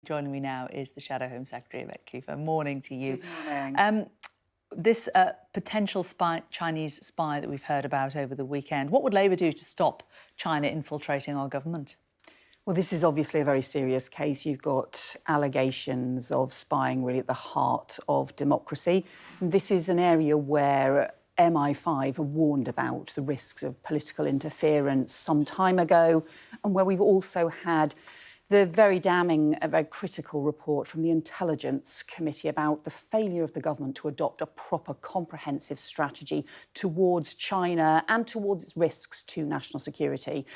Joining me now is the Shadow Home Secretary Yvette Cooper. Morning to you. Good morning. This potential Chinese spy that we've heard about over the weekend, what would Labour do to stop China infiltrating our government? Well, this is obviously a very serious case. You've got allegations of spying really at the heart of democracy. And this is an area where MI5 have warned about the risks of political interference some time ago, and where we've also had the very damning, very critical report from the Intelligence Committee about the failure of the government to adopt a proper, comprehensive strategy towards China and towards its risks to national security.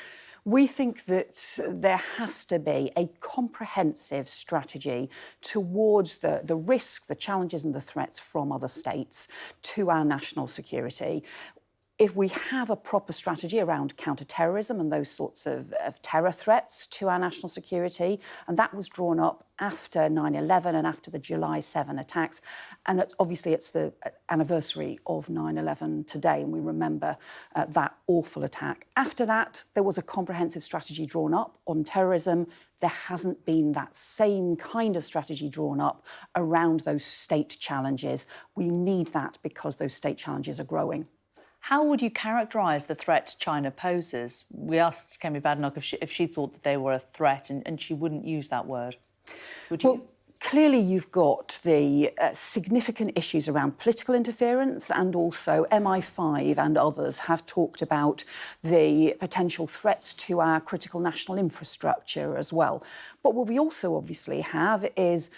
We think that there has to be a comprehensive strategy towards the risk, the challenges and the threats from other states to our national security. If we have a proper strategy around counter-terrorism and those sorts of terror threats to our national security, and that was drawn up after 9/11 and after the July 7 attacks, and obviously it's the anniversary of 9/11 today, and we remember that awful attack. After that, there was a comprehensive strategy drawn up on terrorism. There hasn't been that same kind of strategy drawn up around those state challenges. We need that because those state challenges are growing. How would you characterise the threat China poses? We asked Kemi Badenoch if she thought that they were a threat, and she wouldn't use that word. Would you? Well, clearly you've got the significant issues around political interference, and also MI5 and others have talked about the potential threats to our critical national infrastructure as well. But what we also obviously have is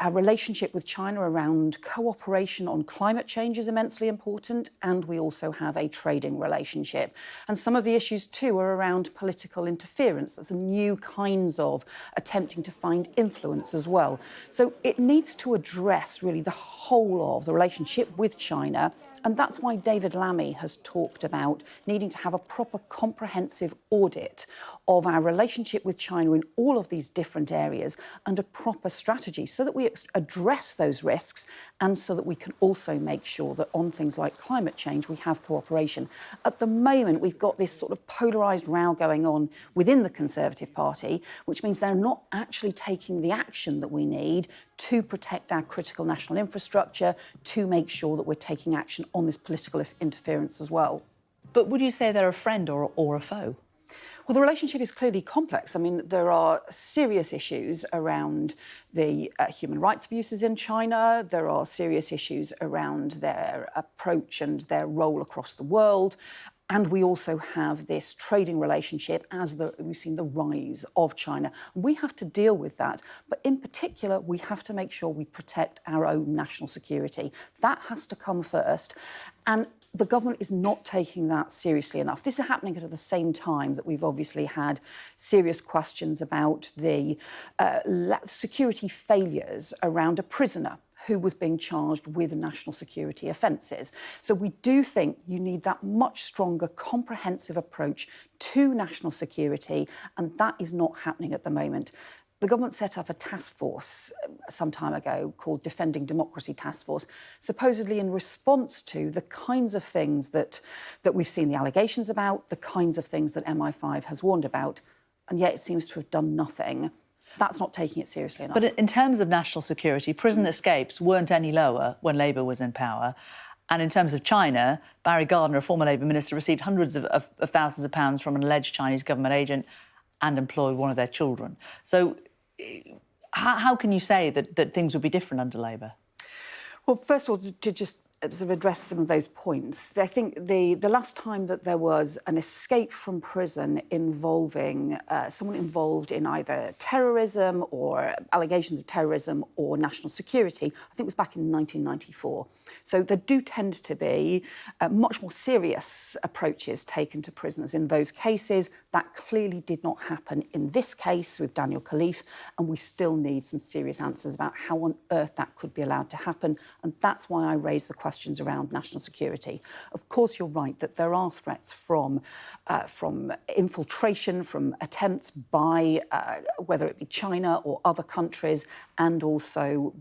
our relationship with China around cooperation on climate change is immensely important, and we also have a trading relationship. And some of the issues too are around political interference. There's new kinds of attempting to find influence as well. So it needs to address really the whole of the relationship with China. And that's why David Lammy has talked about needing to have a proper comprehensive audit of our relationship with China in all of these different areas and a proper strategy so that we address those risks and so that we can also make sure that on things like climate change we have cooperation. At the moment, we've got this sort of polarised row going on within the Conservative Party, which means they're not actually taking the action that we need to protect our critical national infrastructure, to make sure that we're taking action on this political interference as well. But would you say they're a friend or a foe? Well, the relationship is clearly complex. I mean, there are serious issues around the human rights abuses in China. There are serious issues around their approach and their role across the world. And we also have this trading relationship as we've seen the rise of China. We have to deal with that. But in particular, we have to make sure we protect our own national security. That has to come first. And the government is not taking that seriously enough. This is happening at the same time that we've obviously had serious questions about the security failures around a prisoner who was being charged with national security offences. So we do think you need that much stronger, comprehensive approach to national security, and that is not happening at the moment. The government set up a task force some time ago called Defending Democracy Task Force, supposedly in response to the kinds of things that we've seen the allegations about, the kinds of things that MI5 has warned about, and yet it seems to have done nothing. That's not taking it seriously enough. But in terms of national security, prison escapes weren't any lower when Labour was in power. And in terms of China, Barry Gardiner, a former Labour minister, received hundreds of thousands of pounds from an alleged Chinese government agent and employed one of their children. So how can you say that things would be different under Labour? Well, first of all, to just sort of address some of those points, I think the last time that there was an escape from prison involving someone involved in either terrorism or allegations of terrorism or national security, I think it was back in 1994. So there do tend to be much more serious approaches taken to prisoners in those cases. That clearly did not happen in this case with Daniel Khalif, and we still need some serious answers about how on earth that could be allowed to happen. And that's why I raised the questions around national security. Of course, you're right that there are threats from infiltration, from attempts by whether it be China or other countries, and also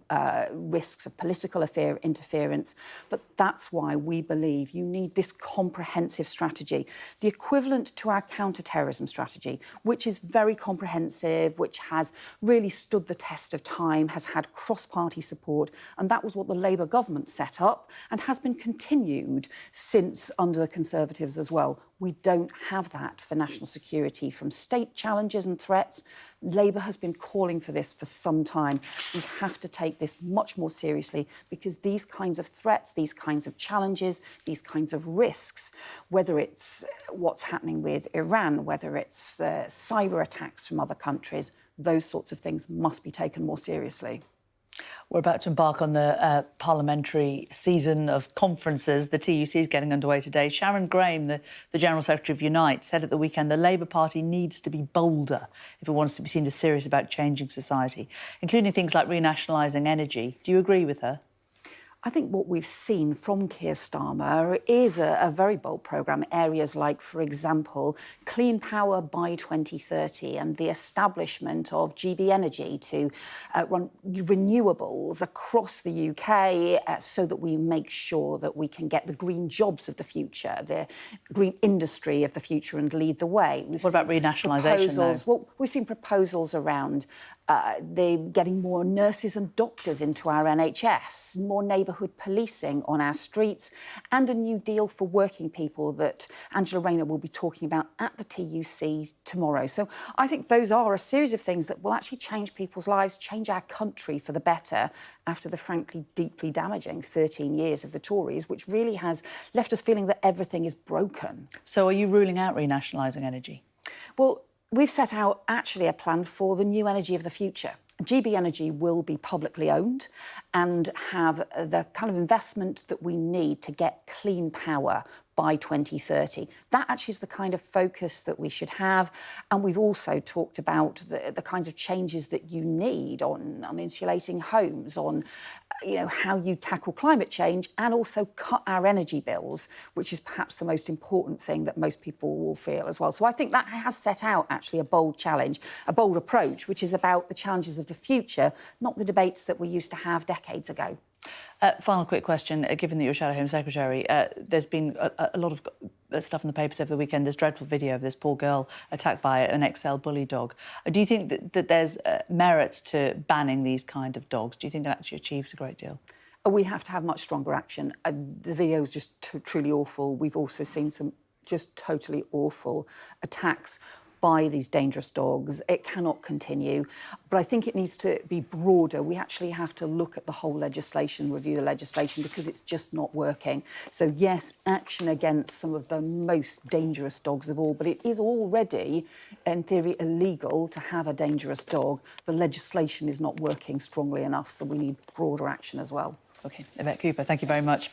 risks of political interference. But that's why we believe you need this comprehensive strategy. The equivalent to our counter-terrorism counter-terrorism strategy, which is very comprehensive, which has really stood the test of time, has had cross-party support, and that was what the Labour government set up and has been continued since under the Conservatives as well. We don't have that for national security from state challenges and threats. Labour has been calling for this for some time. We have to take this much more seriously because these kinds of threats, these kinds of challenges, these kinds of risks, whether it's what's happening with Iran, whether it's cyber attacks from other countries, those sorts of things must be taken more seriously. We're about to embark on the parliamentary season of conferences. The TUC is getting underway today. Sharon Graham, the General Secretary of Unite, said at the weekend the Labour Party needs to be bolder if it wants to be seen as serious about changing society, including things like renationalising energy. Do you agree with her? I think what we've seen from Keir Starmer is a very bold programme. Areas like, for example, clean power by 2030 and the establishment of GB Energy to run renewables across the UK so that we make sure that we can get the green jobs of the future, the green industry of the future and lead the way. What about renationalisation? Well, we've seen proposals around getting more nurses and doctors into our NHS, more neighbourhood policing on our streets, and a new deal for working people that Angela Rayner will be talking about at the TUC tomorrow. So I think those are a series of things that will actually change people's lives, change our country for the better after the frankly deeply damaging 13 years of the Tories, which really has left us feeling that everything is broken. So are you ruling out renationalising energy? Well, we've set out actually a plan for the new energy of the future. GB Energy will be publicly owned and have the kind of investment that we need to get clean power by 2030. That actually is the kind of focus that we should have. And we've also talked about the kinds of changes that you need on insulating homes, on how you tackle climate change and also cut our energy bills, which is perhaps the most important thing that most people will feel as well. So I think that has set out actually a bold challenge, a bold approach, which is about the challenges of the future, not the debates that we used to have decades ago. Final quick question. Given that you're Shadow Home Secretary, there's been a lot of stuff in the papers over the weekend. This dreadful video of this poor girl attacked by an XL bully dog. Do you think that there's merit to banning these kind of dogs? Do you think it actually achieves a great deal? We have to have much stronger action. The video is just truly awful. We've also seen some just totally awful attacks by these dangerous dogs. It cannot continue. But I think it needs to be broader. We actually have to look at the whole legislation, review the legislation, because it's just not working. So, yes, action against some of the most dangerous dogs of all, but it is already, in theory, illegal to have a dangerous dog. The legislation is not working strongly enough, so we need broader action as well. OK, Yvette Cooper, thank you very much.